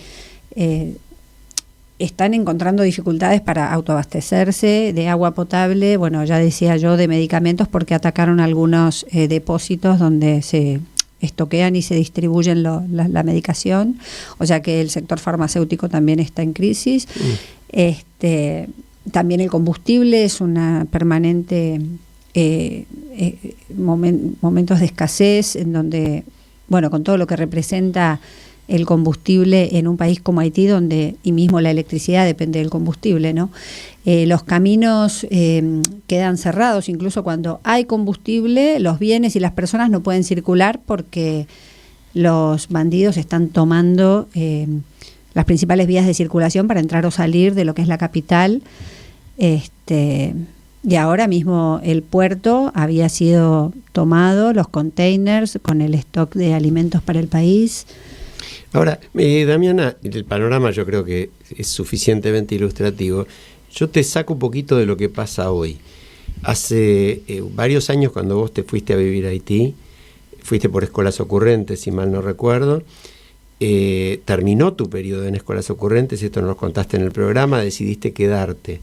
están encontrando dificultades para autoabastecerse de agua potable, bueno, ya decía yo, de medicamentos, porque atacaron algunos depósitos donde se estoquean y se distribuyen la medicación, o sea que el sector farmacéutico también está en crisis. También el combustible es una permanente momentos de escasez, en donde, bueno, con todo lo que representa el combustible en un país como Haití, donde y mismo la electricidad depende del combustible, ¿no? Los caminos quedan cerrados, incluso cuando hay combustible, los bienes y las personas no pueden circular porque los bandidos están tomando las principales vías de circulación para entrar o salir de lo que es la capital. Y ahora mismo el puerto había sido tomado, los containers con el stock de alimentos para el país. Ahora, Damiana, el panorama yo creo que es suficientemente ilustrativo. Yo te saco un poquito de lo que pasa hoy. Hace varios años, cuando vos te fuiste a vivir a Haití, fuiste por Escuelas Ocurrentes, si mal no recuerdo, terminó tu periodo en Escuelas Ocurrentes, esto nos lo contaste en el programa, decidiste quedarte.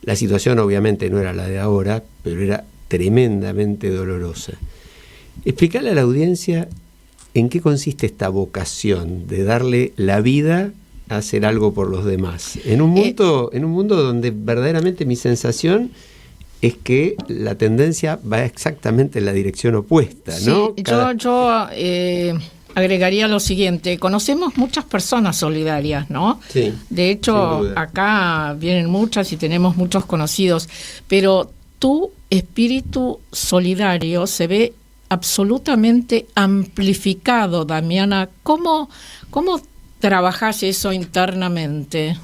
La situación obviamente no era la de ahora, pero era tremendamente dolorosa. Explícale a la audiencia en qué consiste esta vocación de darle la vida a hacer algo por los demás. En un mundo donde verdaderamente mi sensación es que la tendencia va exactamente en la dirección opuesta, ¿no? Sí, yo agregaría lo siguiente: conocemos muchas personas solidarias, ¿no? Sí, de hecho, acá vienen muchas y tenemos muchos conocidos, pero tu espíritu solidario se ve absolutamente amplificado, Damiana. ¿Cómo trabajás eso internamente?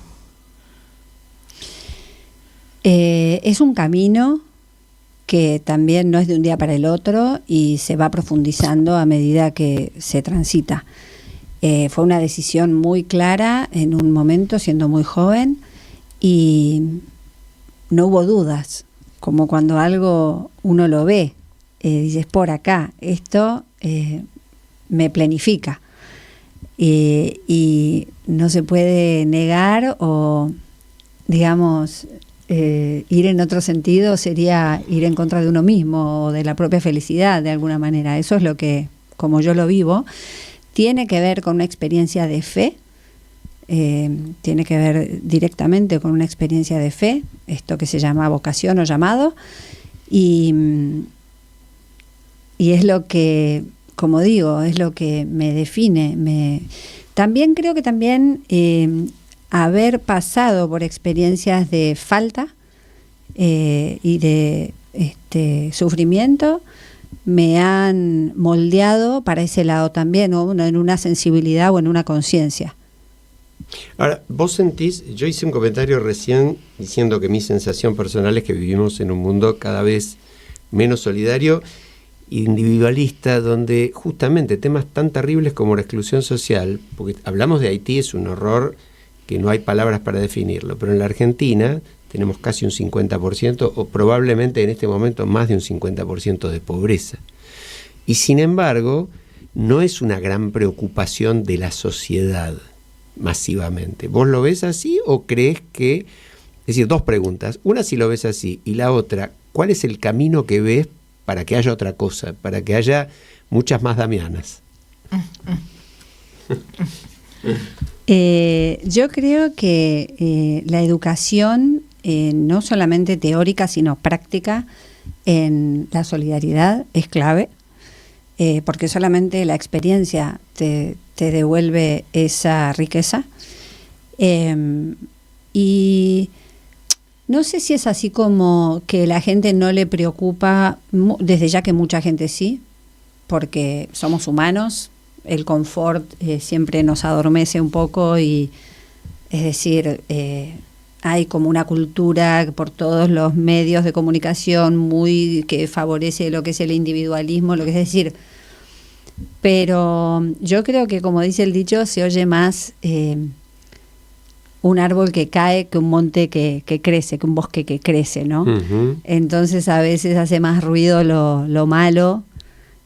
Es un camino que también no es de un día para el otro y se va profundizando a medida que se transita. Fue una decisión muy clara en un momento, siendo muy joven, y no hubo dudas, como cuando algo uno lo ve, dices, por acá, esto me planifica, y no se puede negar o, digamos, ir en otro sentido sería ir en contra de uno mismo o de la propia felicidad de alguna manera. Eso es lo que, como yo lo vivo, tiene que ver con una experiencia de fe tiene que ver directamente con una experiencia de fe, esto que se llama vocación o llamado, y es lo que, como digo, es lo que me define. También creo que haber pasado por experiencias de falta y de sufrimiento me han moldeado para ese lado también, ¿no? En una sensibilidad o en una conciencia. Ahora, vos sentís, yo hice un comentario recién diciendo que mi sensación personal es que vivimos en un mundo cada vez menos solidario, individualista, donde justamente temas tan terribles como la exclusión social, porque hablamos de Haití, es un horror que no hay palabras para definirlo, pero en la Argentina tenemos casi un 50% o probablemente en este momento más de un 50% de pobreza. Y sin embargo, no es una gran preocupación de la sociedad masivamente. ¿Vos lo ves así o crees que...? Es decir, dos preguntas. Una, si lo ves así, y la otra, ¿cuál es el camino que ves para que haya otra cosa, para que haya muchas más Damianas? Yo creo que la educación, no solamente teórica, sino práctica, en la solidaridad es clave, porque solamente la experiencia te devuelve esa riqueza. Y no sé si es así como que la gente no le preocupa, desde ya que mucha gente sí, porque somos humanos, el confort siempre nos adormece un poco y, es decir, hay como una cultura por todos los medios de comunicación muy que favorece lo que es el individualismo, lo que es decir, pero yo creo que, como dice el dicho, se oye más un árbol que cae que un monte que crece, que un bosque que crece, ¿no? Uh-huh. Entonces a veces hace más ruido lo malo,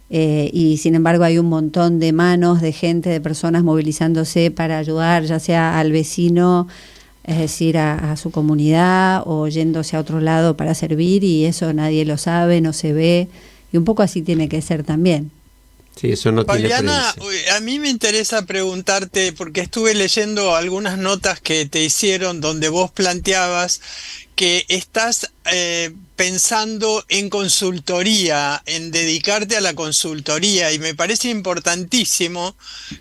y sin embargo hay un montón de manos, de gente, de personas movilizándose para ayudar, ya sea al vecino, es decir, a su comunidad, o yéndose a otro lado para servir, y eso nadie lo sabe, no se ve, y un poco así tiene que ser también. Sí, eso no Fabiana, tiene prensa. A mí me interesa preguntarte, porque estuve leyendo algunas notas que te hicieron donde vos planteabas que estás pensando en consultoría, en dedicarte a la consultoría, y me parece importantísimo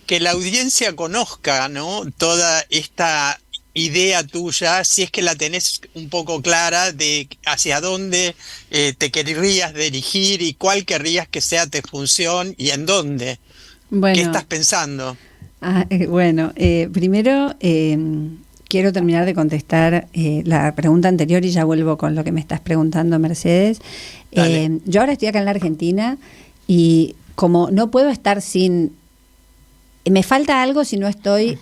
que la audiencia conozca, ¿no?, toda esta idea tuya, si es que la tenés un poco clara de hacia dónde te querrías dirigir y cuál querrías que sea tu función y en dónde. Bueno, ¿qué estás pensando? Primero quiero terminar de contestar la pregunta anterior y ya vuelvo con lo que me estás preguntando, Mercedes. Yo ahora estoy acá en la Argentina y como no puedo estar sin... Me falta algo si no estoy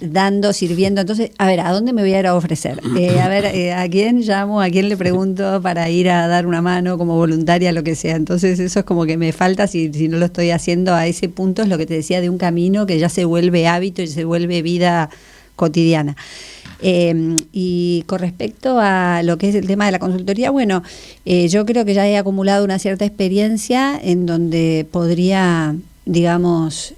sirviendo. Entonces, ¿a dónde me voy a ir a ofrecer? ¿A quién llamo? ¿A quién le pregunto para ir a dar una mano como voluntaria, lo que sea? Entonces, eso es como que me falta si no lo estoy haciendo a ese punto. Es lo que te decía de un camino que ya se vuelve hábito y se vuelve vida cotidiana. Y con respecto a lo que es el tema de la consultoría, yo creo que ya he acumulado una cierta experiencia en donde podría, digamos...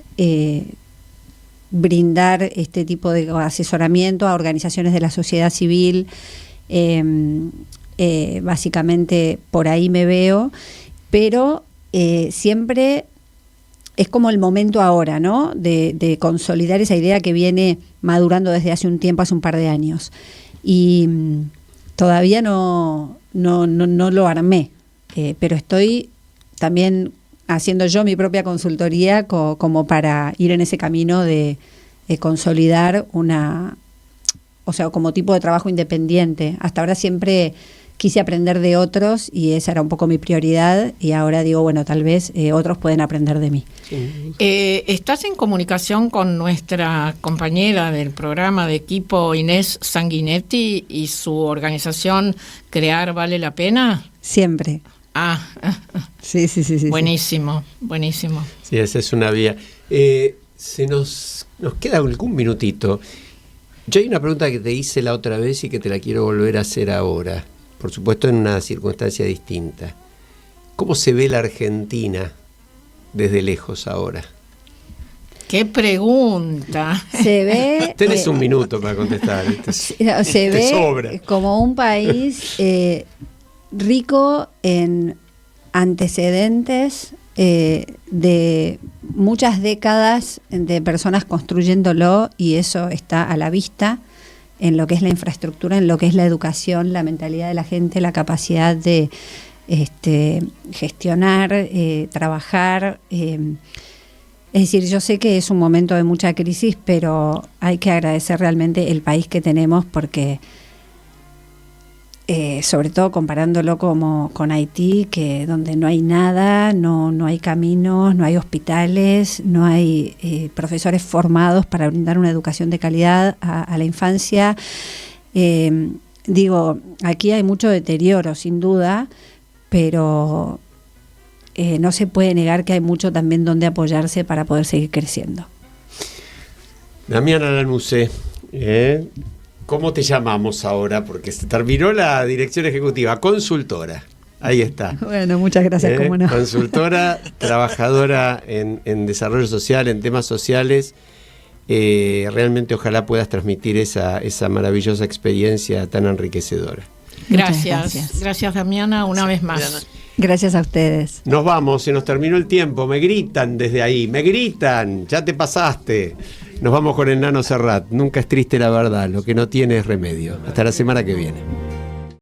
brindar este tipo de asesoramiento a organizaciones de la sociedad civil, básicamente por ahí me veo, pero siempre es como el momento ahora, ¿no?, de consolidar esa idea que viene madurando desde hace un tiempo, hace un par de años, y todavía no lo armé, pero estoy también haciendo yo mi propia consultoría como para ir en ese camino de consolidar como tipo de trabajo independiente. Hasta ahora siempre quise aprender de otros y esa era un poco mi prioridad, y ahora digo, tal vez otros pueden aprender de mí. Estás en comunicación con nuestra compañera del programa de equipo, Inés Sanguinetti, y su organización Crear Vale la Pena. Siempre. Sí. Buenísimo, buenísimo. Sí, esa es una vía. Se nos queda algún minutito. Yo hay una pregunta que te hice la otra vez y que te la quiero volver a hacer ahora. Por supuesto, en una circunstancia distinta. ¿Cómo se ve la Argentina desde lejos ahora? ¡Qué pregunta! Se ve... Tenés un minuto para contestar. Se ve sobra. como un país rico en antecedentes de muchas décadas de personas construyéndolo, y eso está a la vista en lo que es la infraestructura, en lo que es la educación, la mentalidad de la gente, la capacidad de gestionar, trabajar. Es decir, yo sé que es un momento de mucha crisis, pero hay que agradecer realmente el país que tenemos, porque sobre todo comparándolo con Haití, que donde no hay nada, no hay caminos, no hay hospitales, no hay profesores formados para brindar una educación de calidad a la infancia. Digo, aquí hay mucho deterioro, sin duda, pero no se puede negar que hay mucho también donde apoyarse para poder seguir creciendo. Damiana Lanuse, ¿cómo te llamamos ahora? Porque se terminó la dirección ejecutiva, consultora. Ahí está. Bueno, muchas gracias, cómo no. Consultora, trabajadora en desarrollo social, en temas sociales. Realmente ojalá puedas transmitir esa maravillosa experiencia tan enriquecedora. Gracias Damiana, una vez más. Gracias a ustedes. Nos vamos, se nos terminó el tiempo. Me gritan desde ahí, me gritan, ya te pasaste. Nos vamos con el Nano Serrat. Nunca es triste la verdad, lo que no tiene es remedio. Hasta la semana que viene.